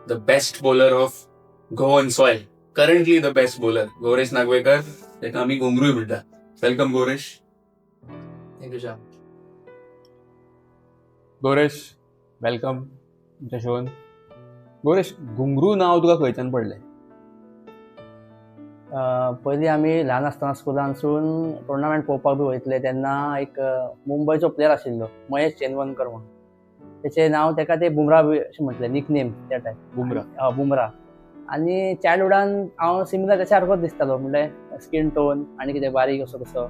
the best bowler of Goan soil. Currently the best bowler, Goresh Nagwekar. ताका आमी घुंगरूय म्हणटा. Welcome गोरेश. Thank you Shyam. गोरेश welcome तुमच्या shown. गोरेश, घुंगरू नाव तुका खंयच्यान पडलें? पयलीं आमी ल्हान आसतना स्कुलानसून टुर्नामेंट पळोवपाक बी वयतले तेन्ना एक मुंबयचो प्लेयर आशिल्लो महेश चेनवनकर म्हणून. तेचें नांव तेका ते बुमरा अशें म्हटलें, निकनेम त्या टायम. बुमरा. आनी चायल्डहुडान हांव सिमिलर तेच्या सारकोच दिसतालो, म्हणल्यार स्कीन टोन आनी कितें बारीक असो कसो.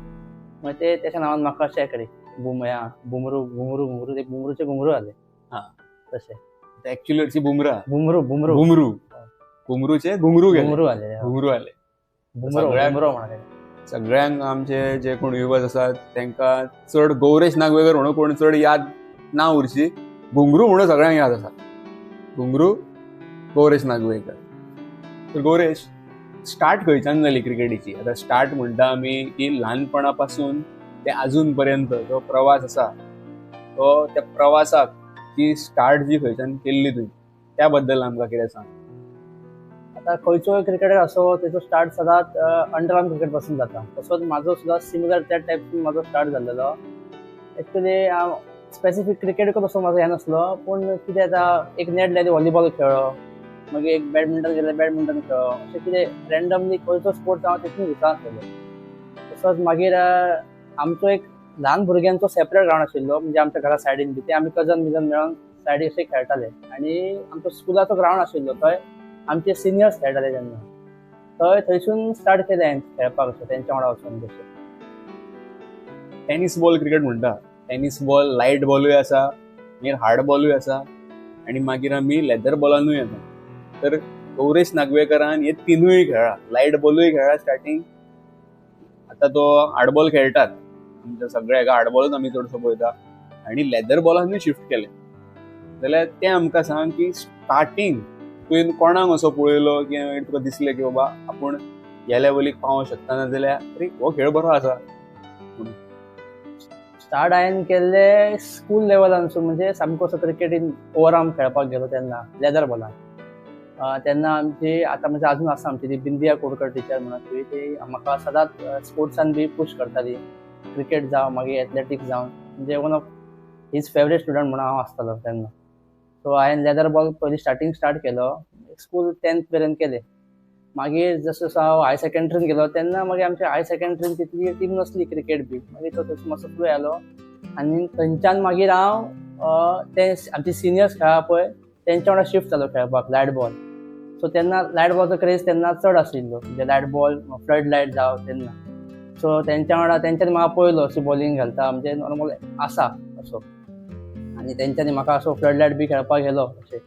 मागीर ते तेच्या नांवान म्हाका अशें करी बुमरू घुंगरू घुंगरू, ते घुंगरूचे घुंगरू जाले. तशें एक्चुअली हरशी बुमरा बुमरू बुमरू घुंगरू, घुंगरूचे घुंगरू गेले, घुंगरू जाले. घुंगरू आले. बुमरो बुमरो म्हणा. सगळ्यांक आमचे जे कोण व्ह्युअर्स आसात तांकां चड गौरेश नागवेकर म्हणून कोण चड याद ना उरची, घुंगरू म्हणून सगळ्यांक याद आसा. घुंगरू, गौरेश नागवेकर. तर गौरेश, स्टार्ट खंयच्यान जाली क्रिकेटीची? आता स्टार्ट म्हणटा आमी की ल्हानपणा पासून ते अजून पर्यंत जो प्रवास आसा तो त्या प्रवासाक ती स्टार्ट जी खंयच्यान केल्ली तुवें त्या बद्दल आमकां कितें सांग. आता खंयचोय क्रिकेटर असो तेचो स्टार्ट सदांच अंडरआर्म क्रिकेट पासून जाता. तसोच म्हाजो सुद्दां सिमिलर त्या टायपसून म्हाजो स्टार्ट जाल्लो. एक्चुअली हांव स्पेसिफीक क्रिकेटूच असो म्हाजो हें नासलो, पूण कितें जाता एक नेट लायली व्हॉलीबॉल खेळ्ळो, मागीर एक बॅडमिंटन गेलें बॅडमिंटन खेळ्ळो. अशें कितें रँडमली खंयचो स्पोर्ट्स हांव तितून भितर आसलेलो. तसोच मागीर आमचो एक ल्हान भुरग्यांचो सेपरेट ग्रावंड आशिल्लो, म्हणजे आमच्या घरा सायडीन बी. ते आमी कजन बिजन मेळोन सायडीक अशें खेळटाले. आनी आमचो स्कुलाचो ग्रावंड आशिल्लो, थंय आमचे सिनियर्स खेळटाले तेन्ना. थंयसून स्टार्ट केलें हांवें खेळपाक अशें तेंच्या वांगडा वचून. तशें टेनिस बॉल क्रिकेट म्हणटा. टेनिस बॉल लायट बॉलूय आसा, मागीर हार्ड बॉलूय आसा, आनी मागीर आमी लेदर बॉलानूय येता. तर गौरेश नागवेकरान हे तिनूय खेळ्ळा. लायट बॉलूय खेळ्ळा स्टार्टींग, आतां तो हार्ड बॉल खेळटात. आमच्या सगळ्या हेका हार्ड बॉलूच आमी चडसो पळयता, आनी लेदर बॉलानूय शिफ्ट केलें. जाल्यार तें आमकां सांग की स्टार्टींग तुवें कोणाक असो पळयलो की तुका दिसलें की बाबा आपूण ह्या लेवलीक पावोंक शकता, नाजाल्यार अरे हो खेळ बरो आसा. स्टार्ट हांवें केल्ले स्कूल लेवलानसून, म्हणजे सामको असो क्रिकेटीन ओवरआर्म खेळपाक गेलो तेन्ना लेदर बॉलान. तेन्ना आमची आतां म्हणजे अजून आसा आमची ती बिंदिया कोडकर टिचर म्हणून, ती म्हाका सदांच स्पोर्ट्सान बी पुश करताली. क्रिकेट जावं मागीर एथलेटिक्स जावं, म्हणजे one of his favourite student म्हणून हांव आसतालो तेन्ना. सो हांवें लेदर बॉल पयलीं स्टार्टींग स्टार्ट केलो. स्कूल 10th पर्यंत केलें. मागीर जसो जसो हांव हाय सेकंड्रीन गेलो तेन्ना मागीर आमच्या हाय सेकंड्रीन तितली टीम नसली क्रिकेट बी. मागीर तो थंयसून मातसो फ्लो जालो, आनी थंयच्यान मागीर हांव ते आमचे सिनियर्स खेळा पळय तेंच्या वांगडा शिफ्ट जालो खेळपाक लायट बॉल. सो तेन्ना लायट बॉलचो क्रेज तेन्ना चड आशिल्लो, म्हणजे लायट बॉल फ्लड लायट जावं तेन्ना. सो तेंच्या वांगडा तेंच्यांनी म्हाका पळयलो अशी बॉलिंग घालता, म्हणजे नॉर्मल आसा असो. आनी तेंच्यांनी म्हाका असो फ्लड लायट बी खेळपाक गेलो अशें.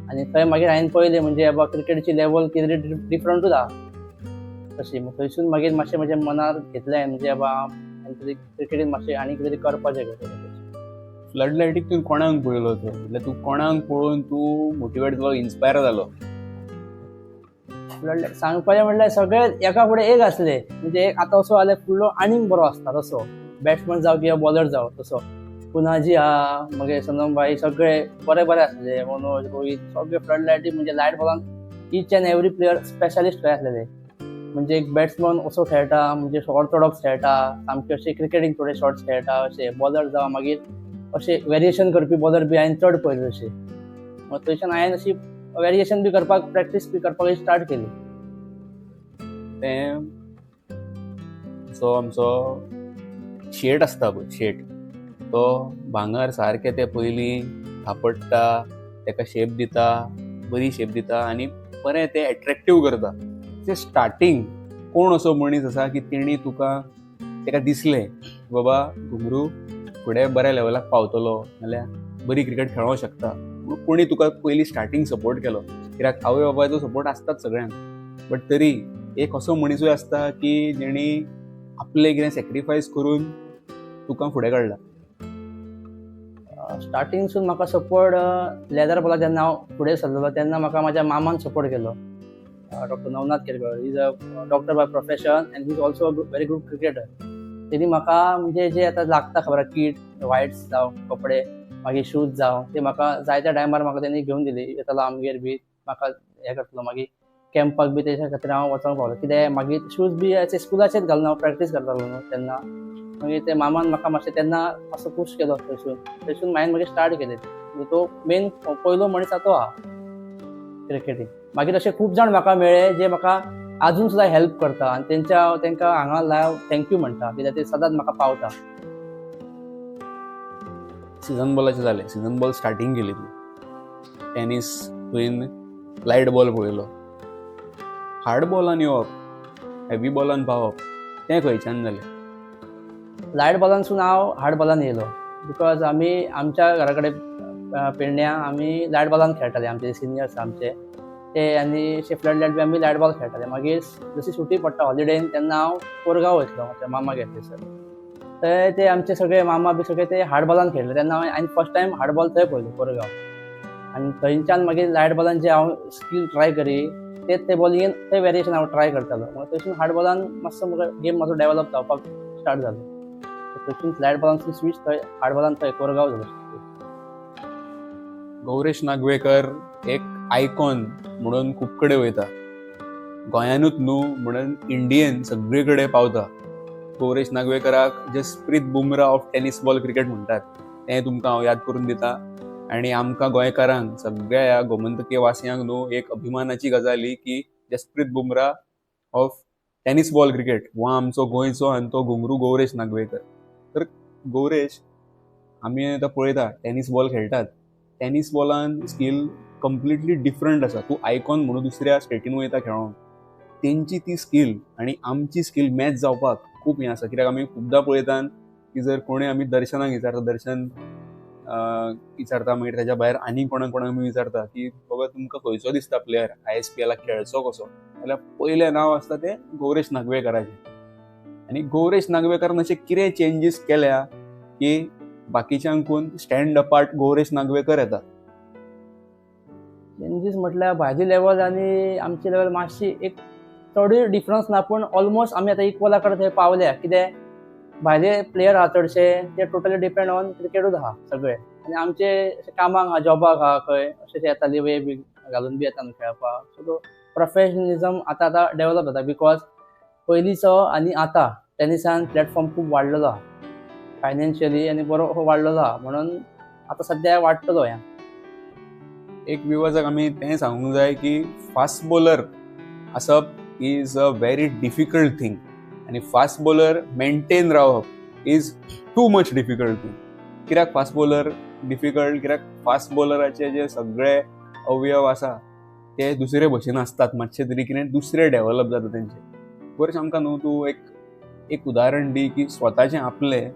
आनी थंय मागीर हांवें पळयलें म्हणजे बाबा क्रिकेटची लेवल कितें डिफरंटूच आहा तशी. थंयसून मागीर मातशें म्हज्या मनार घेतलें म्हणजे बाबा हांवें तरी क्रिकेटीन मातशें आनी कितें तरी करपाचें कशें. फ्लड लायटीक तुवें कोणाक पळयलो तो? म्हणजे तूं कोणाक पळोवन तूं मोटिवेट जालो, इन्स्पायर जालो? फ्लड लायट सांगपाचें म्हणल्यार सगळे एका फुडें एक आसले. म्हणजे एक आतां असो जाल्यार फुडलो आनीक बरो आसता तसो, बॅट्समॅन जावं किंवा बॉलर जावं तसो. पुनाजी आहा, मागीर सनम भाई, सगळे बरे बरे आसले. मनोज, रोहीत, सगळे फ्लड लायटी म्हणजे लायट बॉलान each and every player specialist खंय आसलेले. म्हणजे एक बॅट्समॅन असो खेळटा, म्हणजे ऑर्थोडॉक्स खेळटा, सामके अशे क्रिकेटीन थोडे शॉट्स खेळटा अशे. बॉलर जावं मागीर अशे वेरिएशन करपी बॉलर बी हांवें चड पळयले अशे. मग थंयच्यान हांवें अशी वेरिएशन बी करपाक, प्रॅक्टीस बी करपाक स्टार्ट केली. तें सो आमचो शेट आसता पळय, शेट तो भांगर सारकें ते पयलीं थापडटा, तेका शेप दिता, बरी शेप दिता आनी बरें तें एट्रॅक्टीव करता. तें स्टार्टींग कोण असो मनीस आसा की तेणी तुका तेका दिसलें बाबा घुंगरू फुडें बऱ्या लेवलाक पावतलो, नाल्यार बरी क्रिकेट खेळोंक शकता, कोणी तुका पयलीं स्टार्टींग सपोर्ट केलो? कित्याक आवय बापायचो सपोर्ट आसताच सगळ्यांक, बट तरी एक असो मनीसूय आसता की जेणी आपलें कितें सॅक्रिफायस करून तुका फुडें काडला. स्टार्टींगसून म्हाका सपोर्ट लेदर बॉलाक जेन्ना हांव फुडें सरलेलो तेन्ना म्हाका म्हाज्या मामान सपोर्ट केलो. Doctor Navnath Kerkar, is a doctor by profession and he is also a very good cricketer. तेणी म्हाका म्हणजे जे आतां लागता खबर किट, वायट्स जावं कपडे, मागीर शूज जावं, ते म्हाका जाय त्या टायमार म्हाका तेणी घेवन दिली. येतालो आमगेर बी म्हाका हें करतलो मागीर कॅम्पाक बी तेच्या खातीर हांव वचोंक पावलो कित्याक मागीर शूज बी अशे स्कुलाचेच घालून हांव प्रॅक्टीस करतालो न्हू तेन्ना. मागीर ते मामान म्हाका मातशें तेन्ना मातसो पुश केलो थंयसून हांवें मागीर स्टार्ट केलें. तो मेन पयलो मनीस आहा तो आहा क्रिकेटीन. मागीर अशे खूब जाण म्हाका मेळ्ळे जे म्हाका आजून सुद्दां हेल्प करता आनी तेंकां हांगा लायव थँक्यू म्हणटा कित्याक ते सदांच म्हाका पावता. सीझन बॉलाचें जालें. सीझन बॉल स्टार्टींग केली तूं. टेनीस तुवें लायट बॉल पळयलो. हार्ड बॉलान येवप, हेवी बॉलान पावप तें खंयच्यान जालें? लायट बॉलानसून हांव हार्ड बॉलान येयलो बिकॉज आमी आमच्या घरा कडेन पेडण्यां आमी लायट बॉलान खेळटाले. आमचे सिनियर्स आमचे ते आनी अशे फ्लड बी आमी लायट बॉल खेळटाले. मागीर जशी सुटी पडटा हॉलिडेन तेन्ना हांव कोरगांव वयतलो म्हज्या मामा थंयसर. थंय ते आमचे सगळे मामा बी सगळे ते हार्ड बॉलान खेळले तेन्ना हांवें फर्स्ट टायम हार्ड बॉल थंय पळयलो कोरगांव. आनी थंयच्यान मागीर लायट बॉलान जे हांव स्कील ट्राय करी ते बॉलिंगेन ते वेरिएशन हांव ट्राय करतालो. मागीर थंयसून हार्ड बॉलान मातसो गेम मातसो डेवलप जावपाक स्टार्ट जालो. थंयसून लायट बॉलानसून स्विच थंय हार्ड बॉलान थंय कोरगांव जालो. गौरेश नागवेकर एक आयकॉन म्हणून खूब कडेन वयता. गोंयानूच न्हू म्हणून इंडियेन सगळे कडेन पावता. गौरेश नागवेकराक Jasprit Bumrah of tennis ball cricket म्हणटात तें तुमकां हांव याद करून दिता. आनी आमकां गोंयकारांक सगळ्या ह्या गोमंतकीय वासियांक न्हू एक अभिमानाची गजाल ही की Jasprit Bumrah of tennis ball cricket हो आमचो गोंयचो आनी तो घुंगरू गौरेश नागवेकर. तर गौरेश आमी आतां पळयता टेनीस बॉल खेळटात. टेनीस बॉलान स्कील कंप्लिटली डिफरंट आसा. तूं आयकॉन म्हणून दुसऱ्या स्टेटीन वयता खेळोंक, तेंची ती स्कील आनी आमची स्कील मॅच जावपाक खूब हें आसा. कित्याक आमी खुबदां पळयतात की जर कोणें आमी दर्शनाक विचारता, दर्शन विचारता मागीर तेज्या भायर आनी कोणाक आमी विचारता की बाबा तुमकां खंयचो दिसता प्लेयर ISPLाक खेळचो कसो, जाल्यार पयलें नांव आसता तें गौरेश नागवेकराचें. आनी गौरेश नागवेकरान अशें कितें चेंजीस केल्या की बाकीच्यांकून स्टँड अपार्ट गौरेश नागवेकर येता. चेंजीस म्हटल्यार भायली लेवल आनी आमची लेवल मातशी एक चडूय डिफरन्स ना पूण ऑलमोस्ट आमी आतां इक्वला कडेन थंय पावल्या. कित्याक भायले प्लेयर आहा चडशे ते टोटली डिपेंड ऑन क्रिकेटूच आहा सगळे. आनी आमचे कामाक आहा, जॉबाक आहा, खंय अशें येता लिवे बी घालून बी येता न्हू खेळपाक. सो तो प्रोफेशनलिझम आतां डेवलप जाता बिकॉज पयलींचो आनी आतां टेनिसान प्लॅटफॉर्म खूब वाडलेलो आहा फायनान्शियली आनी बरो वाडलेलो आहा. म्हणून आतां सद्या वाडटलो हें. एक विवाजाक आमी तें सांगूंक जाय की फास्ट बॉलर आसप is a very difficult thing आनी फास्ट बॉलर मेंटेन रावप is too much difficult thing. कित्याक फास्ट बॉलर डिफिकल्ट? कित्याक फास्ट बॉलराचे जे सगळे अवयव आसा ते दुसरे भशेन आसतात. मातशे तरी कितें दुसरे डेवलप जाता तेंचे. बरें आमकां न्हू तूं एक उदाहरण दी की स्वताचें आपलें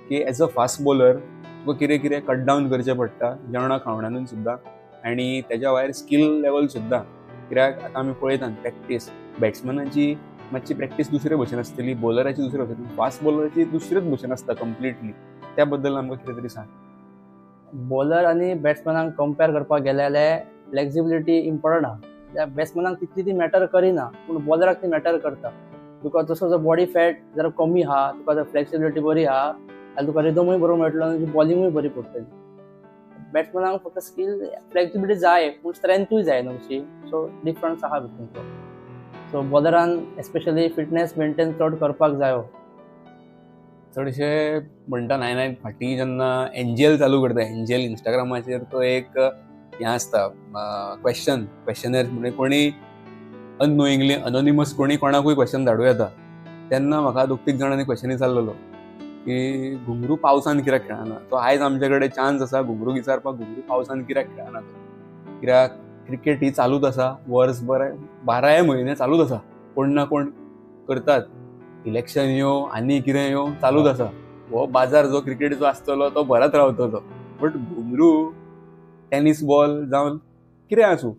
की एज अ फास्ट बॉलर तुका कितें कितें कट डावन करचें पडटा जेवणा खावणानूच सुद्दां आनी तेज्या भायर स्कील लेवल सुद्दां. कित्याक आतां आमी पळयतात प्रॅक्टीस बॅट्समॅनाची मातशी प्रॅक्टीस दुसरे भशेन आसतली, बॉलराची दुसरे भशेन, फास्ट बॉलराची दुसरेच भशेन आसता कंप्लिटली. त्या बद्दल आमकां कितें तरी सांग. बॉलर आनी बॅट्समॅनाक कंपेर करपाक गेले जाल्यार फ्लेक्सिबिलिटी इम्पॉर्टंट आहा. बॅट्समॅनाक तितली ती मॅटर करिना पूण बॉलराक ती मॅटर करता. बिकॉज जसो जो बॉडी फॅट जर कमी आहा, तुका जर फ्लेक्सिबिलिटी बरी आहा जाल्यार तुका रिदमूय बरो मेळटलो आनी बॉलिंगूय बरी पडटली. बॅट्समॅनाक फक्त स्कील फ्लेक्सिबिलिटी जाय पूण स्ट्रेंथूय जाय न्हू अशी. सो डिफरन्स आहा भितून तो. सो बॉलरान एस्पेशली फिटनेस मेंटेन चड करपाक जायो. चडशे म्हणटा नाय फाटीं जेन्ना NGL चालू करता, NGL इंस्टाग्रामाचेर तो एक हें आसता क्वेश्चनर म्हणजे कोणी अननोईंगली अनोनिमस कोणी कोणाकूय क्वेश्चन धाडूं येता. तेन्ना म्हाका 2-3 जाणांनी क्वेश्चन विचारलेलो की घुंगरू पावसान कित्याक खेळना. तो आयज आमचे कडेन चान्स आसा घुंगरू विचारपाक घुंगरू पावसान कित्याक खेळना तो. कित्याक क्रिकेट ही चालूच आसा वर्सभर 12 म्हयने चालूच आसा. कोण ना कोण करतात. इलेक्शन येवं आनी कितें येवं चालूच आसा. हो बाजार जो क्रिकेटीचो आसतलो तो भरत रावतलो. बट घुंगरू टेनीस बॉल जावन कितें आसूं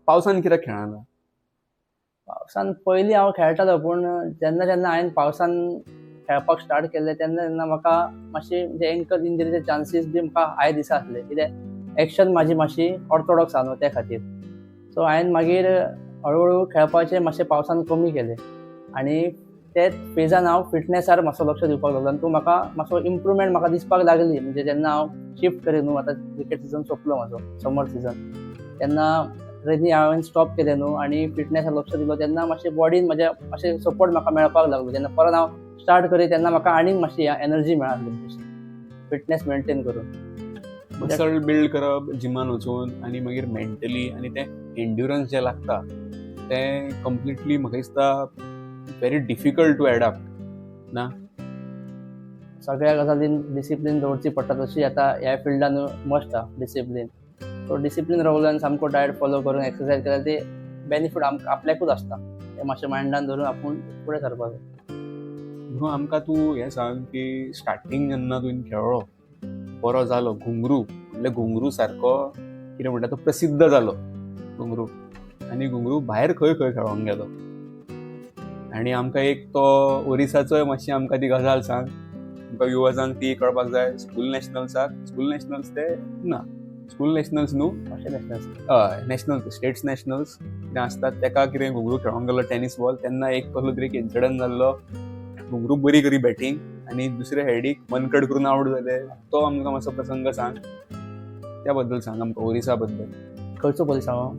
पावसान कित्याक खेळना. पावसान पयलीं हांव खेळटालो पूण जेन्ना हांवें पावसान खेळपाक स्टार्ट केलें तेन्ना म्हाका मातशी म्हणजे एंकल इंजरीचे चान्सीस बी म्हाका हाय दिसा आसले. कित्याक एक्शन म्हाजी मातशी ऑर्थोडॉक्स आहा न्हू त्या खातीर. सो हांवें मागीर हळू खेळपाचें मातशें पावसान कमी केलें आनी तेच फेजान हांव फिटनेसार मातसो लक्ष दिवपाक लागलो. आनी तूं म्हाका मातसो इम्प्रुवमेंट म्हाका दिसपाक लागली. म्हणजे जेन्ना हांव शिफ्ट करी न्हू आतां क्रिकेट सिजन सोंपलो म्हाजो समर सिजन तेन्ना ट्रेनींग हांवें स्टॉप केलें न्हू आनी फिटनेसार लक्ष दिलो तेन्ना मातशें बॉडीन म्हाज्या अशें सपोर्ट म्हाका मेळपाक लागलो. जेन्ना परत हांव स्टार्ट करी तेन्ना म्हाका आनीक मातशी एनर्जी मेळ्ळी फिटनेस मेंटेन करून. मसल बिल्ड करप जिमान वचून आनी मागीर मेंटली आनी तें एंड्युरन्स जें लागता तें कम्प्लिटली म्हाका दिसता व्हेरी डिफिकल्ट टू एडॅप्ट ना. सगळ्या गजालीन डिसिप्लीन दवरची पडटा तशी आतां ह्या फिल्डान मस्ट आहा डिसिप्लीन. सो डिसिप्लीन रावल्यान सामको डायट फॉलो करून एक्सरसाइज केल्यार ते बेनिफीट आपल्याकूच आसता. ते मातशें मायंडान धरून आपूण फुडें सरपाक जाय. आमकां तूं हें सांग की स्टार्टींग जेन्ना तुवें खेळ्ळो बरो जालो घुंगरू म्हणल्यार घुंगरू सारको कितें म्हणटा तो प्रसिद्ध जालो घुंगरू आनी घुंगरू भायर खंय खंय खेळोंक गेलो आनी आमकां एक तो ओरिसाचोय मातशी आमकां ती गजाल सांग. आमकां युवर्सांक ती कळपाक जाय. स्कूल नॅशनल्स ते ना स्कूल नॅशनल्स न्हू अशें नॅशनल्स हय नॅशनल स्टेट्स नॅशनल्स कितें आसतात तेका कितें घुंगरू खेळोंक गेलो टेनीस बॉल तेन्ना एक कसलो तरी इन्सिडंट जाल्लो. घुंगरू बरी करी बॅटींग आनी दुसरे हेडीक मनकट करून आवट जाले. तो आमकां मातसो प्रसंग सांग. त्या बद्दल सांग आमकां ओरिसा बद्दल. खंयचो पयलीं सांगो.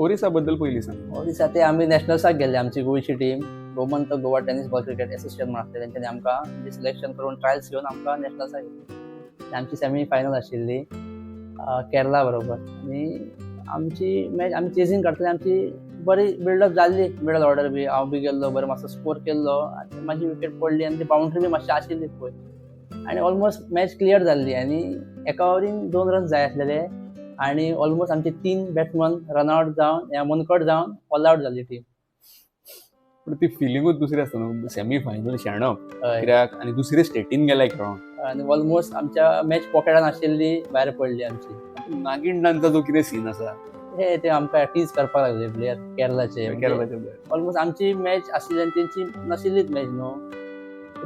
ओरिसा बद्दल पयलीं सांग. ओरिसा ते आमी नॅशनल्साक गेल्ले आमची गोंयची team Gomantak Goa tennis ball cricket association म्हण आसलें तेंच्यांनी आमकां सिलेक्शन करून ट्रायल्स घेवन आमकां नॅशनल्साक घेतली. आमची सेमी फायनल आशिल्ली केरला बरोबर आनी आमची मॅच आमी चेजींग काडटले आमची बरी बिल्डअप जाल्ली मिडल ऑर्डर बी. हांव बी गेल्लो बरो मातसो स्कोर केल्लो आनी म्हाजी विकेट पडली आनी ती बाउंड्री बी मातशी आशिल्ली पळय आनी ऑलमोस्ट मॅच क्लियर जाल्ली आनी एका ओवरीन 2 रन्स जाय आसलेले आनी ऑलमोस्ट आमचे 3 बॅट्समॅन रनआवट जावन मनकट जावन ऑल आवट जाल्ली टीम. पूण ती फिलिंगूच दुसरी आसता न्हू सेमी फायनल शेणप हय कित्याक आनी दुसरे स्टेटीन गेले खेळोंक आनी ऑलमोस्ट आमच्या मॅच पॉकेटान आशिल्ली भायर पडली आमची. नागिंडांचा जो कितें सीन आसा हे ते आमकां टीज करपाक लागले प्लेयर केरलाचे. केरळाचे ऑलमोस्ट आमची मॅच आशिल्ली आनी तेंची नाशिल्लीच मॅच न्हू.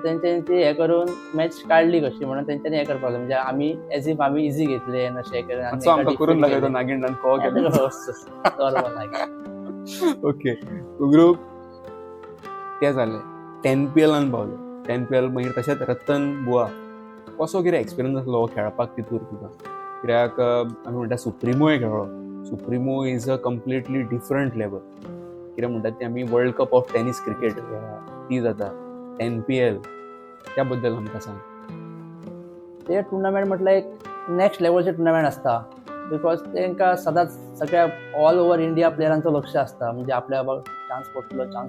तेंच्यांनी ती हे करून मॅच काडली कशी म्हणून तेंच्यांनी हे करपाक लागले म्हणजे आमी एज इफ आमी इजी घेतले अशें मातसो आमकां करून दाखयतो नागिंडान को केलो. ओके घुंगरू तें जालें 10PLान पावले. 10PL मागीर तशेंच रतन बुआ कसो कितें एक्सपिरियन्स आसलो हो खेळपाक तितूर तुका कित्याक आमी म्हणटा सुप्रिमोय खेळ्ळो. Supremo is a completely different level. कितें म्हणटात ते आमी world cup of tennis cricket ती जाता 10PL त्या बद्दल आमकां सांग. ते टुर्नामेंट म्हटल्यार एक नेक्स्ट लेवलचे टुर्नामेंट आसता बिकॉज तेंकां सदांच सगळ्या ऑल ओवर इंडिया प्लेयरांचो लक्ष आसता म्हणजे आपल्या चान्स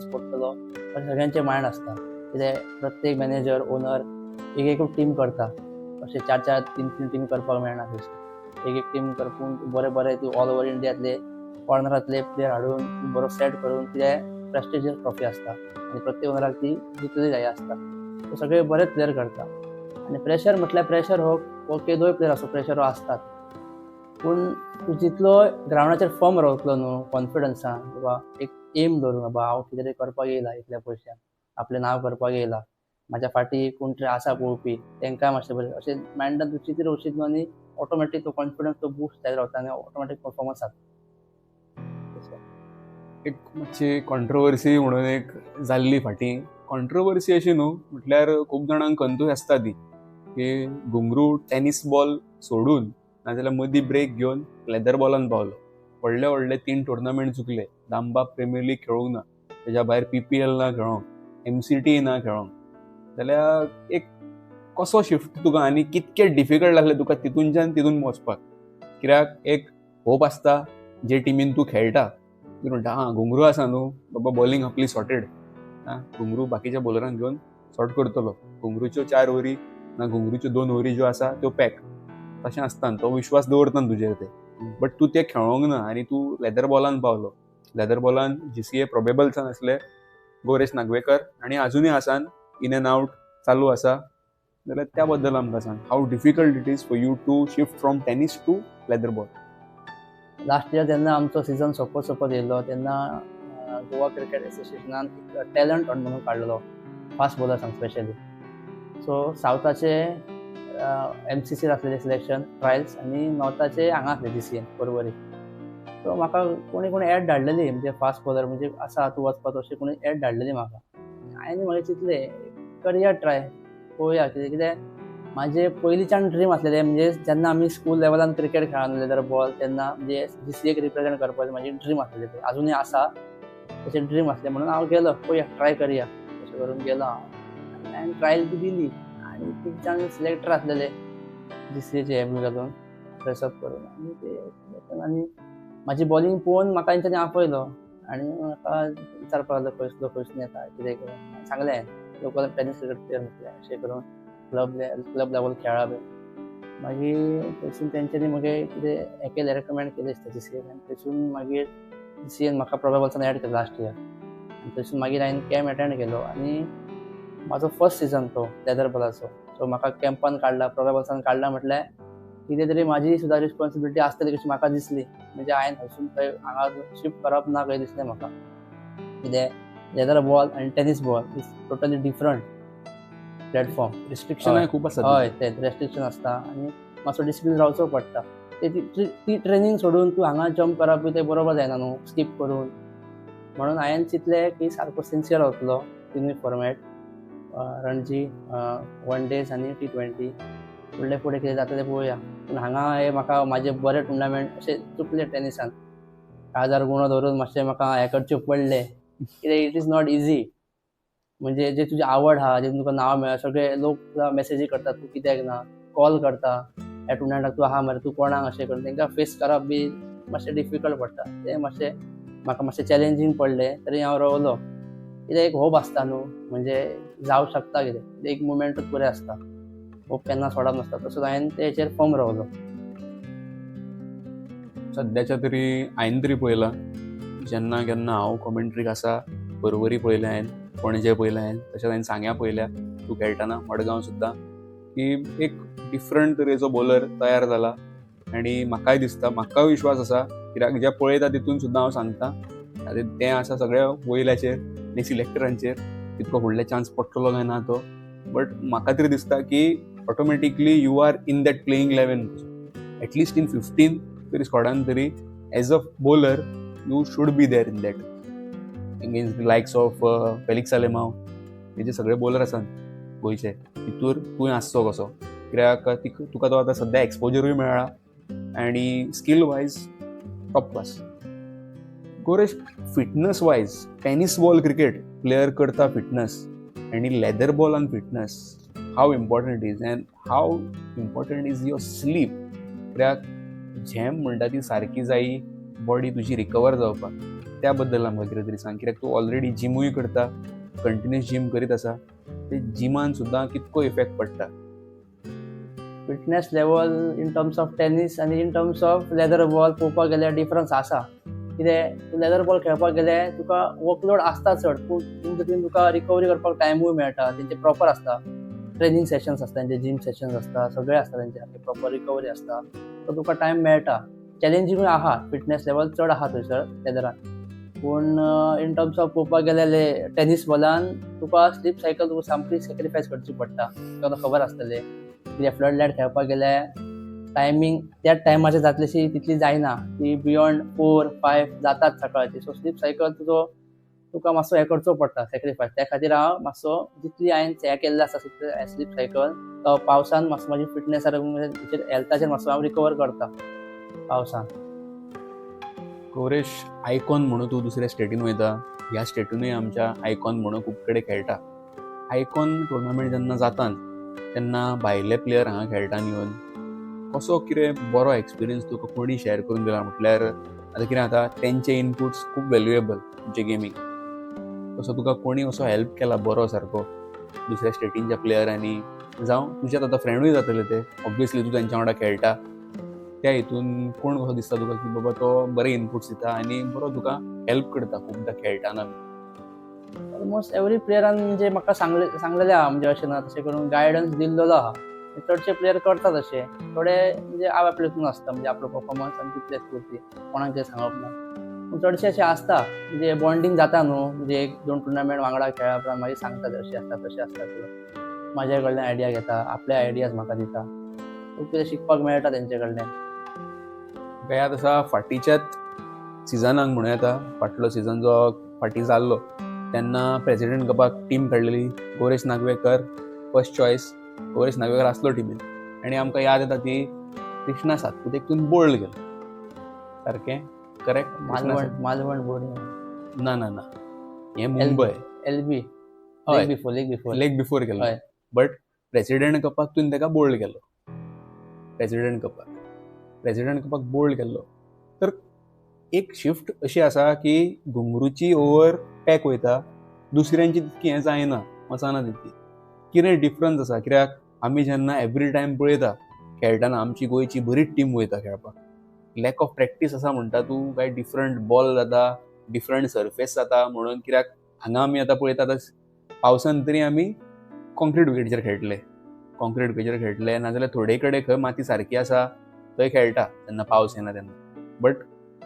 पडटलो अशें सगळ्यांचे मायंड आसता. कित्याक प्रत्येक मॅनेजर ओनर एक टीम करता अशें 4-4 3-3 टीम करपाक मेळना. तशें एक टीम करपून बरें तूं ऑल ओवर इंडियांतले कॉर्नरांतले प्लेयर हाडून बरो सेट करून कितें प्रेस्टिजियस ट्रॉफी आसता आनी प्रत्येक ओनराक ती जिखली जाय आसता. सो सगळे बरेच प्लेयर करता आनी प्रेशर म्हटल्यार प्रेशर हो केदोय प्लेयर असो प्रेशर हो आसतात. पूण तूं जितलो ग्रावंडाचेर फॉर्म रावतलो न्हू कॉन्फिडन्सान बाबा एक एम धरून बाबा हांव कितें तरी करपाक येयला इतल्या पयशान आपलें नांव करपाक येयला म्हाज्या फाटी कोण तरी आसा पळोवपी तेंकां मातशें बरें अशें मायंडान तूं चिंतीत रावशीत न्हू आनी ऑटोमॅटीक तो कॉन्फिडन्स तो बूस्ट जायत रावता आनी ऑटोमॅटीक परफॉर्मन्स जाता. एक मातशी कॉन्ट्रोवर्सी म्हणून एक जाल्ली फाटीं. कॉन्ट्रोवर्सी अशी न्हू म्हटल्यार खूब जाणांक कंतूय आसता ती की घुंगरू टेनीस बॉल सोडून नाजाल्यार मदीं ब्रेक घेवन लेदर बॉलान पावलो. व्हडले 3 टुर्नामेंट चुकले. दामबाब प्रिमियर लीग खेळूंक ना तेज्या भायर PPL ना खेळोंक MCT ना खेळोंक. जाल्यार एक कसो शिफ्ट तुका आनी कितके डिफिकल्ट लागले तुका तितून वचपाक कित्याक एक होप आसता जे टिमीन तूं खेळटा तूं म्हणटा घुंगरू आसा न्हू बाबा बॉलिंग आपली सॉर्टेड घुंगरू बाकीच्या बॉलरांक घेवन सॉर्ट करतलो. घुंगरूच्यो 4 ओव्हरी ना घुंगरूच्यो 2 ओव्हरी ज्यो आसा त्यो पॅक तशें आसता तो विश्वास दवरता तुजेर ते. बट तूं तें खेळोंक ना आनी तूं लेदर बॉलान पावलो. लेदर बॉलान GCA प्रोबेबल्सान आसले गौरेश नागवेकर आनी अजुनूय आसान इन एंड आउट चालू आसा. जाल्यार त्या बद्दल आमकां सांग how difficult it is for you to shift from tennis to leather ball. Last year जेन्ना आमचो सिजन सोंपत येयलो तेन्ना गोवा क्रिकेट एसोसिएशनान एक टॅलंट हंट म्हणून काडलेलो फास्ट बॉलर्सांक स्पेशली. सो सावथाचे MCCर आसलेले सिलेक्शन ट्रायल्स आनी नॉर्थाचे हांगा आसले GCN परवरी. सो म्हाका कोणी एड धाडलेली म्हणजे फास्ट बॉलर म्हणजे आसा तूं वचपाचो अशी कोणी एड धाडलेली म्हाका. हांवें मागीर चिंतलें करियर ट्राय पळोवया कितें माझे पयलींच्यान ड्रीम असलेले म्हणजे जेन्ना आमी स्कूल लेवलान क्रिकेट खेळान लेदर बॉल तेन्ना म्हणजे GCAक रिप्रेझेंट करपाचें म्हाजी ड्रीम आसलेली ते अजुनूय आसा तशें ड्रीम आसलें म्हणून हांव गेलो पळोवया ट्राय करया तशें करून गेलो हांव आनी हांवें ट्रायल बी दिली आनी थिंगच्यान सिलेक्टर आसलेले GCAचे हे घालून ड्रेसअप करून आनी म्हाजी बॉलिंग पळोवन म्हाका तेंच्यांनी आपयलो आनी म्हाका विचारपाक लागलो खंयसून येता कितें करून सांगलें हांवें लोकल टेनीस क्रिकेट प्लेयर म्हटलें अशें करून क्लब लेवल खेळा बी मागीर थंयसून तेंच्यांनी म्हाका कितें हे केलें रेकमेंड केलें दिसता GCAक आनी थंयसून मागीर GCAन म्हाका प्रोबेबल्सान एड केलो लास्ट इयर आनी थंयसून मागीर हांवें कॅम्प एटेंड केलो आनी म्हाजो फर्स्ट सिजन तो लेदर बॉलाचो सो म्हाका कॅम्पान काडला प्रोबेबल्सान काडला म्हटल्यार कितें तरी म्हाजी सुद्दां रिस्पॉन्सिबिलिटी आसतली कशी म्हाका दिसली म्हणजे हांवें थंयसून थंय हांगा शिफ्ट करप ना कशें दिसलें म्हाका कितें लेदर बॉल आनी tennis ball is totally different platform restriction खूप आसतात हय ते रेस्ट्रिक्शन आसता आनी मातसो डिसिप्लीन रावचो पडटा ती ट्रेनींग सोडून तूं हांगा जंप करप बी तें बरोबर जायना न्हू स्कीप करून म्हणून हांवें चिंतलें की सारको सिन्सियर रावतलो तिनूय फॉर्मॅट रणजी 1 डेज आनी T20 फुडलें फुडें कितें जाता तें पळोवया पूण हांगा हे म्हाका म्हाजे बरे टुर्नामेंट अशे चुकले टेनिसान 1000 गुणो धरून मातशें म्हाका हे करचे पडले कित्याक इट इज नॉट इजी म्हणजे जे तुजी आवड आहा जे तुका नांव मेळ्ळा सगळे लोक तुका मॅसेजी करतात तूं कित्याक ना कॉल करता ह्या टुर्नामेंटाक तूं आहा मरे तूं कोणाक अशें करून तांकां फेस करप बी मातशें डिफिकल्ट पडटा तें मातशें म्हाका मातशें चॅलेंजींग पडलें तरी हांव रावलो कित्याक एक होप आसता न्हू म्हणजे जावं शकता कितें एक मुमेंटूच बरें आसता होप केन्ना सोडप नासता तसोच हांवें तेचेर फर्म रावलो सध्याच्या तरी हांवें तरी पळयलां जेन्ना केन्ना हांव कॉमेंट्रीक आसा परवरी पळयलें हांवें पणजे पळयलें हांवें तशेंच हांवें सांग्या पळयल्या तूं खेळटना मडगांव सुद्दां की एक डिफरंट तरेचो बॉलर तयार जाला आनी म्हाकाय दिसता म्हाका विश्वास आसा कित्याक जे पळयता तितून सुद्दां हांव सांगता तें आसा सगळ्या वयल्याचेर आनी सिलेक्टरांचेर तितको फुडले चान्स पडटलो काय ना तो बट म्हाका तरी दिसता की automatically you are in that playing 11 at least in 15 तरी स्कॉडान तरी as a bowler you should be there in that against the likes of Felix Alemao हे जे सगळे बॉलर आसात गोंयचे तितूर तुवें आसचो कसो कित्याक तुका तो आतां सद्या एक्सपोजरूय मेळ्ळा आनी skill wise top class Gauresh fitness wise tennis ball cricket player करता फिटनस आनी leather ball on fitness how important is and how important is your sleep कित्याक झॅम म्हणटा ती सारकी जायी बॉडी तुजी रिकवर जावपाक त्या बद्दल आमकां कितें तरी सांग कित्याक तूं ऑलरेडी जिमूय करता कंटिन्यूस जीम करीत आसा ते जिमान सुद्दां कितको इफेक्ट पडटा fitness level in terms of tennis आनी in terms of leather ball पळोवपाक गेल्यार डिफरन्स आसा कित्याक तूं लेदर बॉल खेळपाक गेल्यार तुका वर्कलोड आसता चड पूण तितून तुका रिकवरी करपाक टायमूय मेळटा तेंचे प्रॉपर आसता ट्रेनींग सेशन्स आसता तेंचे जिम सेशन्स आसता सगळे आसता तेंचे प्रॉपर रिकवरी आसता सो तुका टायम मेळटा चॅलेंजींगूय आहा फिटनेस लेवल चड आहा थंयसर लेदरान पूण इन टर्म्स ऑफ पळोवपाक गेल्यार टेनीस बॉलान तुका स्लीप सायकल तुका सामकी सॅक्रिफायस करची पडटा तुका खबर आसतलें कित्याक फ्लड लायट खेळपाक गेल्यार टायमींग त्याच टायमाचेर जातलीशी तितली जायना ती बियॉन्ड 4-5 जातात सकाळची सो स्लीप सायकल तुका मातसो हे करचो पडटा सॅक्रिफायस त्या खातीर हांव मातसो जितली हांवें हे केल्लें आसा स्लीप सायकल तो पावसान मातसो म्हाजी फिटनेसार हेल्थाचेर मातसो हांव रिकवर करता पावसान गोरेश आयकॉन म्हणून तूं दुसऱ्या स्टेटीन वयता ह्या स्टेटीनूय आमच्या आयकॉन म्हणून खूब कडेन खेळटा आयकॉन टुर्नामेंट जेन्ना जाता तेन्ना भायले प्लेयर हांगा खेळटान येवन कसो कितें बरो एक्सपिरियन्स तुका कोणी शेअर करून दिला म्हटल्यार आतां कितें जाता तेंचे इनपुट्स खूब वॅल्युएबल तुमचे गेमीक तसो तुका कोणी असो हेल्प केला बरो सारको दुसऱ्या स्टेटींच्या प्लेयरांनी जावं तुजें आतां फ्रेंडूय जातले ते ऑब्वियसली तूं तेंच्या वांगडा खेळटा त्या हितून कोण कसो दिसता तुका की बाबा तो बरे इनपुट्स दिता आनी बरो तुका हेल्प करता खुबदां खेळटाना ऑलमोस्ट एवरी प्लेयरान म्हणजे म्हाका सांगलेलें आहा म्हणजे अशें ना तशें करून गायडन्स दिल्लो आहा चडशे प्लेयर करतात अशे थोडे म्हणजे आपल्यातून आसता म्हणजे आपलो परफॉर्मन्स आनी तितलेच पुरती कोणाक कितें सांगप ना पूण चडशे अशें आसता म्हणजे बॉन्डिंग जाता न्हू म्हणजे 1-2 टुर्नामेंट वांगडा खेळ्ळा उपरांत मागीर सांगतात अशें आसता तशें आसता तुका म्हाजे कडल्यान आयडिया घेता आपले आयडियाज म्हाका दिता खूब कितें शिकपाक मेळटा तेंचे कडल्यान गया तसा फाटीच्याच सिजनाक म्हणूं येता फाटलो सिजन जो फाटी जाल्लो तेन्ना प्रेसिडेंट कपाक टीम काडलेली गोरेश नागवेकर फर्स्ट चॉयस गौरेश नागवेकर असलो टिमीन आनी आमकां याद येता ती कृष्णा सातपुतेकून बोल्ड गेलो सारकें करेक्ट मालवण बोर्ड ना ना ना हें मुंबय LB हय. लेग बिफोर गेलो हय. बट प्रेसिडेंट कपाक तुवें ताका बोल्ड केलो प्रेसिडेंट कपाक बोल्ड केल्लो तर एक शिफ्ट अशी आसा की घुंगरूची ओवर पॅक वयता दुसऱ्यांची तितकी हें जायना वचना तितकी कितें डिफरन्स आसा कित्याक आमी जेन्ना एवरी टायम पळयता खेळटना आमची गोंयची बरीच टीम वयता खेळपाक लॅक ऑफ प्रॅक्टीस आसा म्हणटा तूं काय डिफरंट बॉल जाता डिफरंट सरफेस जाता म्हणून कित्याक हांगा आमी आतां पळयता आतां पावसान तरी आमी कॉन्क्रीट विकेटीचेर खेळटले नाजाल्यार थोडे कडेन खंय माती सारकी आसा थंय खेळटा तेन्ना पावस येना तेन्ना बट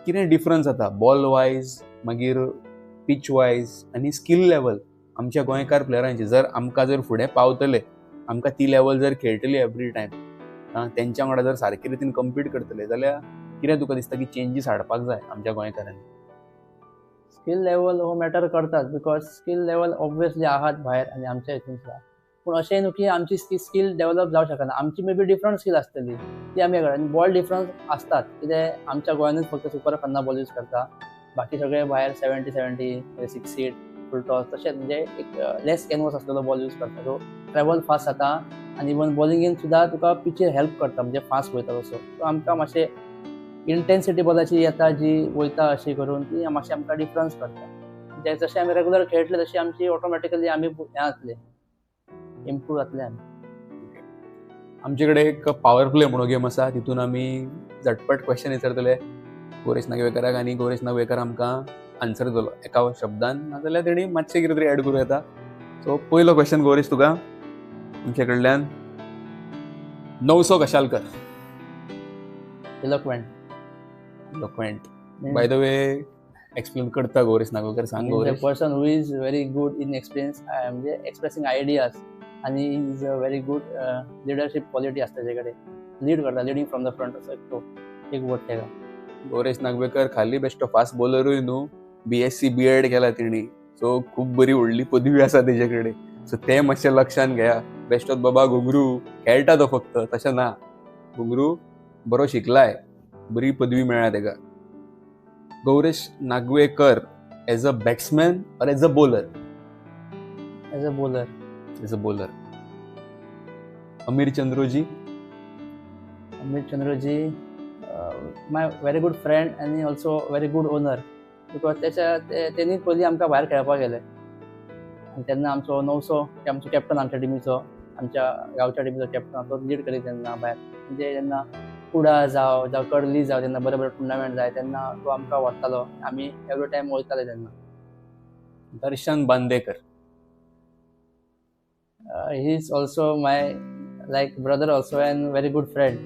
कितें डिफरन्स जाता बॉल वायज मागीर पीच वायज आनी स्कील लेवल आमच्या गोंयकार प्लेयरांची जर आमकां जर फुडें पावतले आमकां ती लेवल जर खेळटली एवरी टायम तेंच्या वांगडा जर सारके रितीन कम्पीट करतले जाल्यार कितें तुका दिसता की चेंजीस हाडपाक जाय आमच्या गोंयकारांनी स्कील लेवल हो मॅटर करतात बिकॉज स्कील लेवल ऑब्वियसली आहात भायर आनी आमच्या हितून सुद्दां पूण अशें न्हू की आमची स्कील डेव्हलप जावं शकना आमची मे बी डिफरंट स्कील आसतली ती आमी आनी बॉल डिफरन्स आसतात कित्याक आमच्या गोंयानूच फक्त सुपर खन्ना बॉल यूज करता बाकी सगळे भायर 70 60 फुल टॉस तशेंच म्हणजे एक लेस कॅनवस आसलेलो बॉल यूज करता सो ट्रॅव्हल फास्ट जाता आनी इवन बॉलिंगेन सुद्दां तुका पिचेर हेल्प करता म्हणजे फास्ट वयता तसो सो आमकां मातशें इंटेन्सिटी बॉलाची येता जी वयता अशी करून ती मातशें आमकां डिफरन्स करता जशें आमी रेगुलर खेळटले तशी आमची ऑटोमॅटिकली आमी हें जातले इम्प्रूव जातले आमी आमचे कडेन एक पॉवर प्ले म्हणून गेम आसा तितून आमी झटपट क्वेश्चन विचारतले गौरेश नागवेकराक आनी गौरेश नागवेकर आमकां आन्सर दिलो एका शब्दान नाजाल्यार तेणी मातशें कितें तरी एड करूं येता सो पयलो क्वेश्चन गौरेश तुका तुमचे कडल्यान नवसो कशालकर eloquent by the way explain करता गौरेश नागवेकर सांग Gauresh person who is very good in experience म्हणजे एक्सप्रेसिंग आयडियाज आणि is a very good leadership quality असते त्याच्याकडे लीड करता लिडिंग फ्रॉम द फ्रंट असं तो एक वोट तेका गौरेश नागवेकर खाली बेस्ट फास्ट बॉलरूय न्हू BSc B.Ed केला तेणी सो खूब बरी व्हडली पदवी आसा तेजे कडेन सो ते मातशें लक्षान घेया बेस्ट ऑफ बाबा घुंगरू खेळटा तो फक्त तशें ना घुंगरू बरो शिकलाय बरी पदवी मेळ्ळ्या तेका Gauresh Nagvekar as a batsman or as a bowler as a bowler Amir Chandroji my very good friend आणि also very good owner because त्यांनी पयलीं आमकां भायर खेळपाक गेले आनी तेन्ना आमचो नवसो आमचो कॅप्टन आमच्या टिमीचो आमच्या गांवच्या टिमीचो कॅप्टन तो लीड करीत तेन्ना भायर म्हणजे जेन्ना कुडा जावं कडली जावं तेन्ना बरे बरे टुर्नामेंट जाय तेन्ना तो आमकां व्हरतालो आमी एवरी टायम वयताले तेन्ना Darshan Bandekar he is also my like brother also and very good friend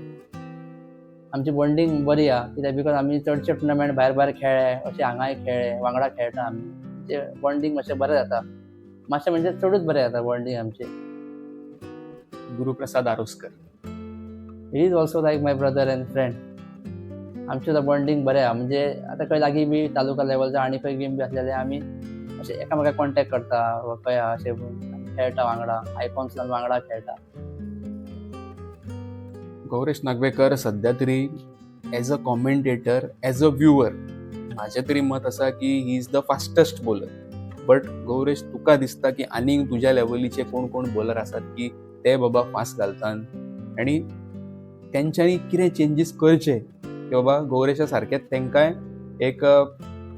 आमची बॉन्डिंग बरी आहा कित्याक बिकॉज आमी चडशे टुर्नामेंट भायर खेळ्ळे अशें हांगाय खेळ्ळे वांगडा खेळटा आमी म्हणजे बॉन्डिंग मातशें बरें जाता मातशें म्हणजे चडूच बरें जाता बॉन्डिंग आमची Guruprasad Aroskar he is also like my brother and friend आमची सुद्दां बॉन्डिंग बरें आहा म्हणजे आतां खंय लागीं बी तालुका लेवलचा आनी खंय गेम बी आसलेले आमी अशें एकामेकाक कॉन्टॅक्ट करता वा खंय आहा अशें खेळटा वांगडा आयकॉन्सलान वांगडा खेळटा गौरेश नागवेकर सध्या तरी as a commentator as a viewer माझे तरी मत आसा की he is the fastest bowler but Gauresh तुका दिसता की आनीक तुज्या लेवलीचे कोण कोण बॉलर आसात की ते बाबा फास्ट घालतात आणि तेंच्यांनी कितें चेंजीस करचे की बाबा गौरेशा सारकेच तेंकाय एक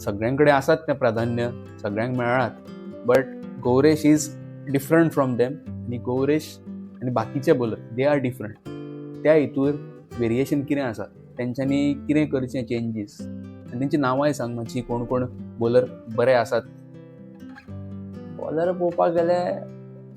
सगळ्यां कडेन आसात तें प्राधान्य सगळ्यांक मेळ्ळात but Gauresh is different from them आनी गौरेश आनी बाकीचे बॉलर दे आर डिफरंट त्या हितूर वेरिएशन कितें आसा तेंच्यांनी कितें करचें चेंजीस आनी तेंची नांवांय सांग मातशी कोण कोण बॉलर बरे आसात बॉलर पळोवपाक गेले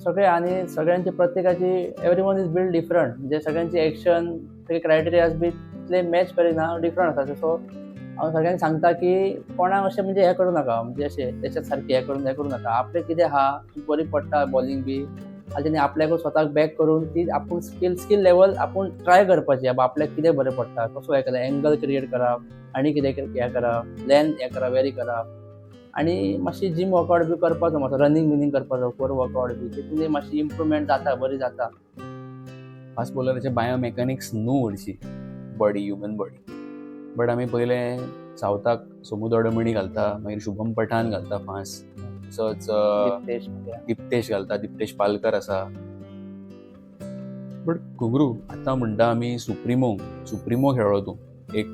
सगळे आनी सगळ्यांची प्रत्येकाची every one is build different म्हणजे सगळ्यांची एक्शन सगळे क्रायटेरियाज बी तितले मॅच करिना डिफरंट आसा सो हांव सगळ्यांक सांगता की कोणाक अशें म्हणजे हें करूं नाका म्हणजे अशें तेच्यात सारकें हें करूं नाका आपलें कितें आहा बरी पडटा बॉलिंग बी आनी आपल्याक स्वताक बॅक करून ती आपूण स्कील लेवल आपूण ट्राय करपाची आपल्याक कितें बरें पडटा कसो हें करप एंगल क्रिएट करप आनी कितें हें करप लेंथ हें करप वेरी करप आनी मातशी जीम वर्कआउट बी करपाचो मातसो रनिंग बिनींग करपाचो कोर वर्कआउट बी तितून मातशी इम्प्रुवमेंट जाता बरी जाता फास्ट बॉलराचे बायोमेकॅनिक्स न्हू हरशी बॉडी, ह्युमन बॉडी. बट आमी पयले सावथाक सोमू दडमणी घालता, मागीर शुभम पठाण घालता फास्ट, तसोच दिप्तेश म्हणजे. दिप्तेश घालता, दिप्तेश पालकर आसा. बट घुगरू आतां म्हणटा आमी सुप्रिमो खेळ्ळो तूं, एक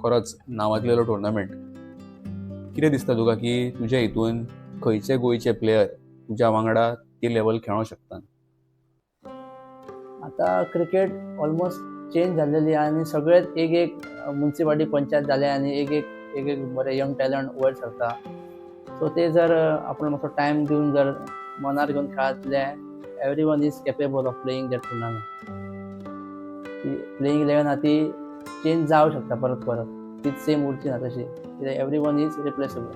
खरोच नांवांतलेलो टुर्नामेंट. कितें दिसता तुका की तुज्या हितून खंयचे गोंयचे प्लेयर तुज्या वांगडा ती लेवल खेळों शकता? आता क्रिकेट ऑलमोस्ट चेंज झालेली आहे आणि सगळेच एक एक म्युन्सिपालिटी पंचायत झाले आणि एक एक बरे यंग टॅलंट वयर सरता. सो ते जर आपण मातसो टायम दिवन जर मनार घेवन खेळातले everyone is capable of playing that tournament. Playing eleven हा ती चेंज जावं शकता परत तीच सेम उरची ना तशी, कित्याक एवरी वन इज रिप्लेसेबल.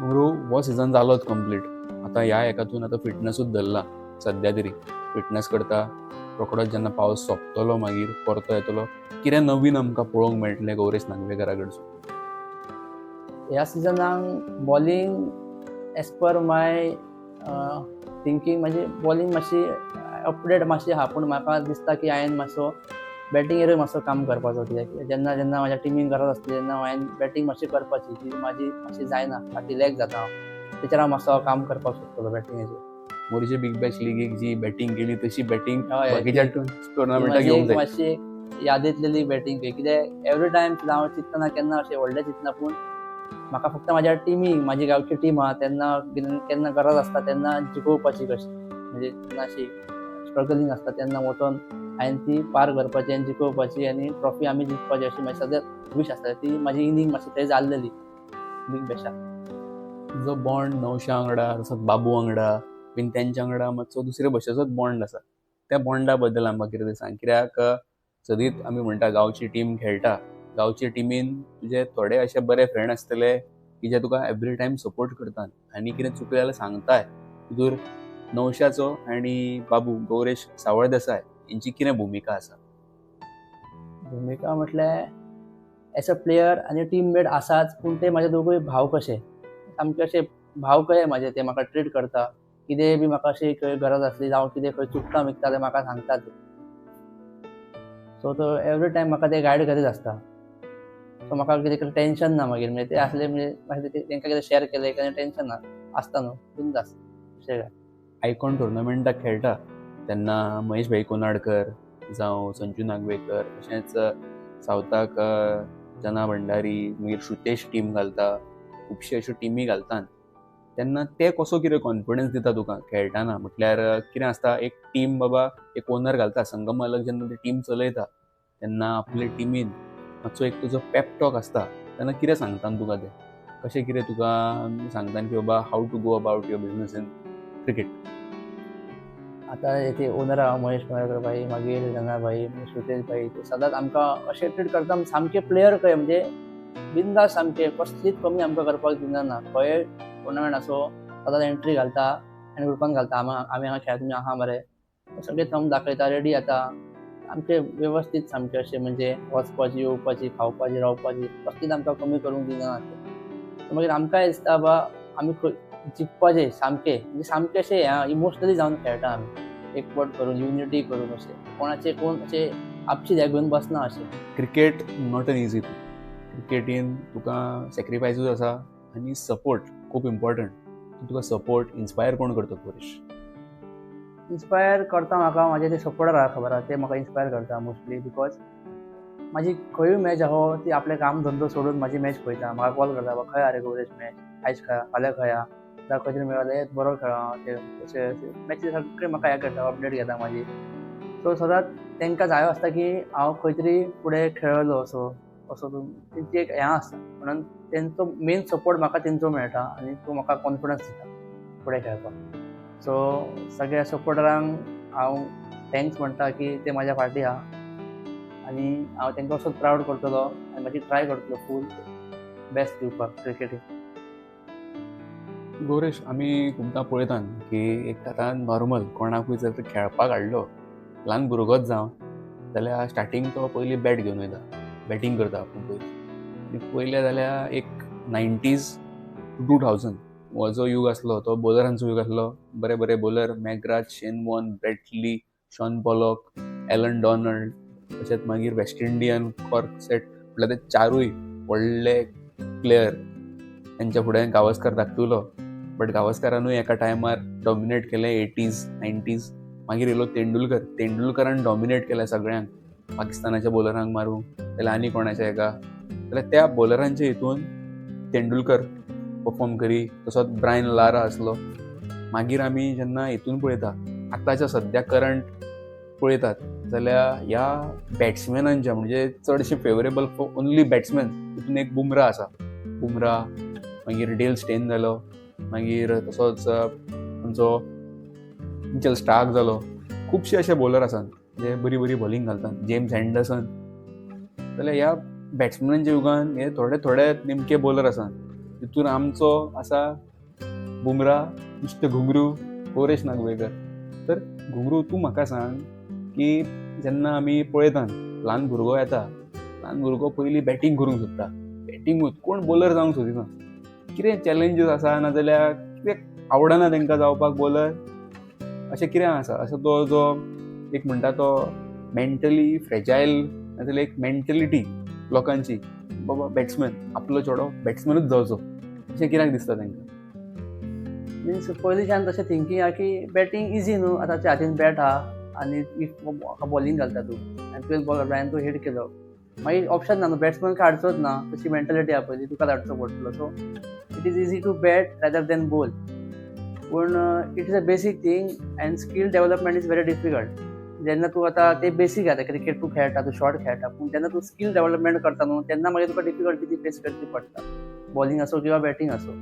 घुगरू हो सिजन जालोच कंप्लीट. आतां ह्या हेकातून आतां फिटनसूच धरला सद्या तरी. फिटनस करता, रोखडोच जेन्ना पावस सोंपतलो मागीर परतो येतलो, कितें नवीन आमकां पळोवंक मेळटलें गौरेश नागवेकरा कडसून? ह्या सिजनाक बॉलिंग एज पर माय थिंकींग म्हणजे बॉलिंग मातशी अपडेट मातशी आहा, पूण म्हाका दिसता की हांवें मातसो बॅटिंगेरूय मातसो काम करपाचो. कित्याक जेन्ना जेन्ना म्हाज्या टिमीन गरज आसली तेन्ना हांवें बॅटिंग मातशी करपाची, ती म्हाजी मातशी जायना, फाटी लॅग जाता हांव. तेचेर हांव मातसो काम करपाक सोदतलो बॅटिंगेचेर. मोरजे बिग बॅश लिगेक जी बॅटिंग केली तशी बॅटिंग हय, बाकीच्या ती टुर्नामेंटाक घेवंक जाय. मातशी यादींतलेली बॅटिंग पळय, कित्याक एवरी टायम हांव चिंतना केन्ना अशें व्हडलें चिंतना, पूण म्हाका फक्त म्हाज्या टिमीक, म्हाजी गांवची टीम आहा तेन्ना केन्ना गरज आसता तेन्ना जिखोवपाची कशी, म्हणजे तेन्ना अशी स्ट्रगलींग आसता तेन्ना वचोन हांवें ती पार करपाची आनी जिखोवपाची आनी ट्रॉफी आमी जिखपाची अशी म्हाजी सद्याक वीश आसता. ती म्हाजी इनिंग मातशी थंय जाल्लेली बिग बॅशाक. जो बॉन्ड नौशा वांगडा, तसोच बाबू वांगडा बीन तेंच्या वांगडा मातसो दुसरे भशेचोच बॉन्ड आसा. त्या बॉन्डा बद्दल आमकां कितें तें सांग. कित्याक सदीत आमी म्हणटा गांवची टीम खेळटा, गांवचे टिमीन तुजे थोडे अशे बरे फ्रेंड आसतले की जे तुका एवरी टायम सपोर्ट करतात आनी कितें चुकलें जाल्यार सांगताय. तितूर नौशाचो आनी बाबू गौरेश सावळ देसाय हेंची कितें भुमिका आसा? भुमिका म्हटल्यार एज अ प्लेयर आनी टीममेट आसाच, पूण ते म्हाजे दोगूय भाव कशे, सामके अशे भाव कशे म्हाजे. ते म्हाका ट्रीट करता, कितेंय बी म्हाका अशी खंय गरज आसली जावं कितें खंय चुकता बिकता तें म्हाका सांगता ते. सो तो एवरी टायम म्हाका ते गायड करीत आसता. सो म्हाका कितें टेन्शन ना मागीर, म्हणजे ते आसले म्हणजे मागीर तेंकां कितें शेअर केलें काय टेन्शन ना, आसता न्हू बिंदास अशें काय. आयकॉन टुर्नामेंटाक खेळटा तेन्ना महेश भाई कोनाडकर जावं संजू नागवेकर, तशेंच सावथाक जना भंडारी, मागीर श्रुतेश टीम घालता, खुबशे अश्यो टिमी घालतात. तेन्ना ते कसो कितें कॉन्फिडन्स दिता तुका खेळटाना? म्हटल्यार कितें आसता, एक टीम बाबा एक ओनर घालता, संगम मालक जेन्ना ती टीम चलयता तेन्ना आपले टिमीन मातसो एक तुजो पेप टॉक आसता, तेन्ना कितें सांगता तुका ते? कशें कितें तुका सांगता की बाबा how to go about your business in cricket? आतां ते ओनर आहा महेश कोनाडकर भाई, मागीर जना भाई, श्रुतेश भाई, ते सदांच आमकां अशें ट्रीट करता सामके प्लेयर कशे, म्हणजे बिंदास सामके, कसलीच कमी आमकां करपाक दिना. खंय टुर्नामेंट आसो सदांच एंट्री घालता आनी ग्रुपान घालता, आमी हांगा खेळा तुमी आहा मरे, सगळे थंब दाखयता, रेडी जाता आमचे वेवस्थीत सामके अशे, म्हणजे वचपाची येवपाची खावपाची रावपाची कसलीच आमकां कमी करूंक दिना. मागीर आमकांय दिसता बा आमी जिखपाचे सामके, म्हणजे सामके अशे इमोशनली जावन खेळटा आमी, एकवट करून युनिटी करून अशे, कोणाचे कोण अशे आपशी ह्या घेवन बसना अशे. Cricket not an easy thing. क्रिकेटीन तुका सॅक्रिफायसूच आसा आनी सपोर्ट खूब इम्पॉर्टंट. तुका सपोर्ट इन्स्पायर कोण करता परेश? इन्स्पायर करता म्हाका म्हाजे ते सपोर्टर आहा खबर आहा, ते म्हाका इन्स्पायर करता मोस्टली, बिकॉज म्हाजी खंयूय मॅच आहो ती आपले काम धंदो सोडून म्हाजी मॅच पळयता, म्हाका कॉल करता बा खंय रे गौरेश मॅच, आयज खंय फाल्यां खंय जावं खंय तरी मेळ्ळें बरो खेळ्ळा ते अशें मॅची सगळे म्हाका हें करता, अपडेट घेता म्हाजी. सो सदांच तांकां जायो आसता की हांव खंय तरी फुडें खेळलो असो तेंची एक हें आसता, म्हणून तेंचो मेन सपोर्ट म्हाका तेंचो मेळटा आनी तो म्हाका कॉन्फिडन्स दिता फुडें खेळपाक. सो सगळ्या सपोर्टरांक हांव थँक्स म्हणटा की ते म्हाज्या फाटीं आहा आनी हांव तांकां असोच प्रावड करतलो आनी मागीर ट्राय करतलो फूल बेस्ट दिवपाक क्रिकेटीन. गौरेश, आमी खुबदां पळयतात की एक आतां नॉर्मल कोणाकूय जर खेळपाक हाडलो, ल्हान भुरगोच जावं जाल्यार स्टार्टींग तो पयलीं बॅट घेवन वयता, बॅटींग करता आपूण पयलीं. आनी पयले जाल्यार एक 90s to 2000 हो जो यूग आसलो तो बॉलरांचो यूग आसलो. बरे बरे बॉलर मॅग्राथ, शेन वॉर्न, ब्रॅट ली, शॉन पॉलॉक, एलन डॉनल्ड, तशेंच मागीर वेस्ट इंडियन कॉर्कसेट म्हटल्यार ते चारूय व्हडले प्लेयर. त्यांच्या फुड्यान गावस्कर धाकटुलो, बट गावस्करानूय एका टायमार डॉमिनेट केलें 80s 90s. मागीर येयलो तेंडुलकरान डॉमिनेट केलें सगळ्यांक, पाकिस्तानाच्या बॉलरांक मारूंक, जाल्यार आनी कोणाच्या हेका, जाल्यार त्या बॉलरांच्या हितून तेंडुलकर परफॉर्म करी, तसोच ब्रायन लारा असलो. मागीर आमी जेन्ना हितून पळयता, आतांच्या सद्या करंट पळयतात जाल्यार ह्या बॅट्समॅनांच्या म्हणजे चडशे फेवरेबल फॉर ओन्ली बॅट्समॅन तितून एक बुमरा आसा. बुमरा, मागीर डेल स्टेन जालो, मागीर तसोच आमचो मिचेल स्टार्क जालो. खुबशे अशे बॉलर आसात जे बरी बरी बॉलिंग घालतात. James Anderson. जाल्यार ह्या बॅट्समॅनांच्या युगान हे थोडे नेमके बॉलर आसात. तितून आमचो आसा बुमरा, मिस्टर घुंगरू, गोरेश नागवेकर. तर घुंगरू, तूं म्हाका सांग की जेन्ना आमी पळयतात ल्हान भुरगो येता, ल्हान भुरगो पयलीं बॅटींग करूंक सोदता, बॅटींगूच, कोण बॉलर जावंक सोदिना. कितें चॅलेंजीस आसा, नाजाल्यार कितें आवडना तांकां जावपाक बॉलर, अशें कितें आसा? असो तो जो एक म्हणटा तो मेंटली फ्रेजायल, नाजाल्यार एक मेंटेलिटी लोकांची, बाबा बॅट्समॅन, आपलो चेडो बॅट्समॅनूच जावचो, अशें कित्याक दिसता तांकां? मिन्स पयलींच्यान तशें थिंकींग आहा की बॅटींग इजी न्हू, आतां तुज्या हातीन बॅट आहा आनी इफ बॉलिंग घालता तूं आनी तुवें बॉल लायन तूं हिट केलो, मागीर ऑप्शन ना न्हू, बॅट्समॅन काडचोच ना, तशी मेंटेलिटी आहा पयली, तुका धाडचो पडटलो. So it is easy to bat rather than ball. पूण it is a basic thing and skill development is very difficult. जेन्ना तूं आतां ते बेसीक आतां क्रिकेट तूं खेळटा, तूं शॉर्ट खेळटा, पूण जेन्ना तूं स्कील डेव्हलपमेंट करता न्हू, तेन्ना मागीर तुका डिफिकल्टी ती फेस करची पडटा, बॉलिंग असो किंवा बॅटींग असो.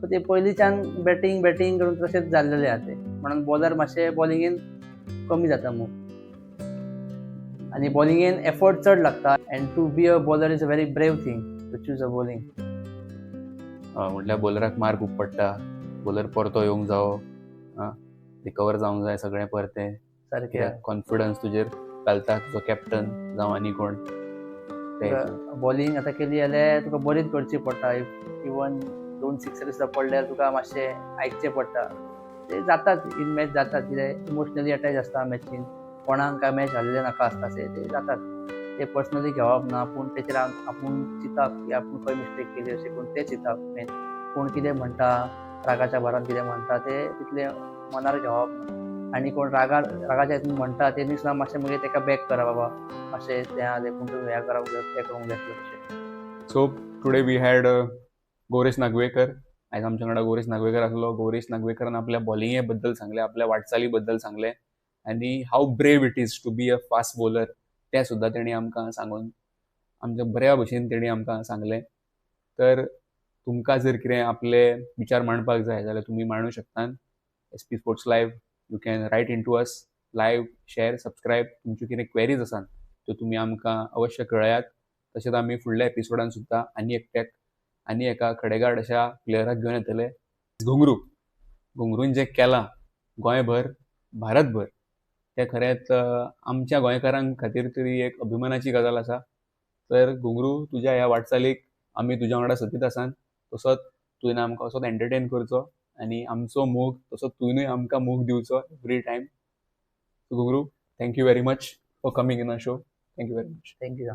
सो ते पयलींच्यान बॅटींग करून तशेंच जाल्लेले आहा ते, म्हणून बॉलर मातशे बॉलिंगेन कमी जाता मूव, आनी बॉलिंगेन एफर्ट चड लागता. And to be a bowler is a very brave thing to choose a bowling. म्हटल्यार बॉलराक मार खूब पडटा, बॉलर परतो येवंक जावो, रिकवर जावंक जाय सगळें परतें, सारकें. कॉन्फिडन्स तुजेर घालता तुजो कॅप्टन जावं आनी कोण. बॉलिंग आतां केली जाल्यार तुका बरीच करची पडटा. इवन 2 सिक्सर सुद्दां पडल्यार तुका मातशें आयकचें पडटा. ते जातात इन मॅच, जातात कित्याक इमोशनली अटॅच आसता मॅचीन, कोणाक काय मॅच हारलेले नाका आसता, ते जातात. ते पर्सनली घेवप ना, पूण तेचेर आपूण चिंतप की आपूण खंय मिस्टेक केली अशें करून ते चिंतप मेन. कोण कितें म्हणटा, रागाच्या भरान कितें म्हणटा ते तितलें मनार घेवप ना. आनी कोण रागाच्या हितून म्हणटा तेणी सुद्दां मातशें मागीर तेका बॅक करा, बाबा मातशें तें आहा तें, पूण तुवें हें करूंक जाय, तें करूंक जाय तशें. So today we had Gauresh Nagvekar. आयज आमच्या वांगडा गोरेश नागवेकर आसलो. गोरेश नागवेकरान आपल्या बॉलिंगे बद्दल सांगलें, आपल्या वाटचाली बद्दल सांगलें, आनी how brave it is to be a fast bowler तें सुद्दां तेणी आमकां सांगून आमच्या बऱ्या भशेन तेणी आमकां सांगलें. तर तुमकां जर कितें आपले विचार मांडपाक जाय जाल्यार तुमी मांडूं शकतात. SP sports live, you can write in to us, live, share, subscribe. तुमच्यो कितें क्वेरीज आसात त्यो तुमी आमकां अवश्य कळयात. तशेंच आमी फुडल्या एपिसोडान सुद्दां आनी एका खडेगाड अशा प्लेयराक घेवन येतले. घुंगरून जें केलां गोंयभर, भारतभर, तें खरेंच आमच्या गोंयकारांक खातीर तरी एक अभिमानाची गजाल आसा. तर घुंगरू, तुज्या ह्या वाटचालीक आमी तुज्या वांगडा सतीत आसात. तसोच तुवें आमकां असोच एंटरटेन करचो आनी आमचो मोग तसोच तुवेंनूय आमकां मोग दिवचो एवरी टायम. घुंगरू, thank you very much for coming in a show. Thank you very much. Thank you.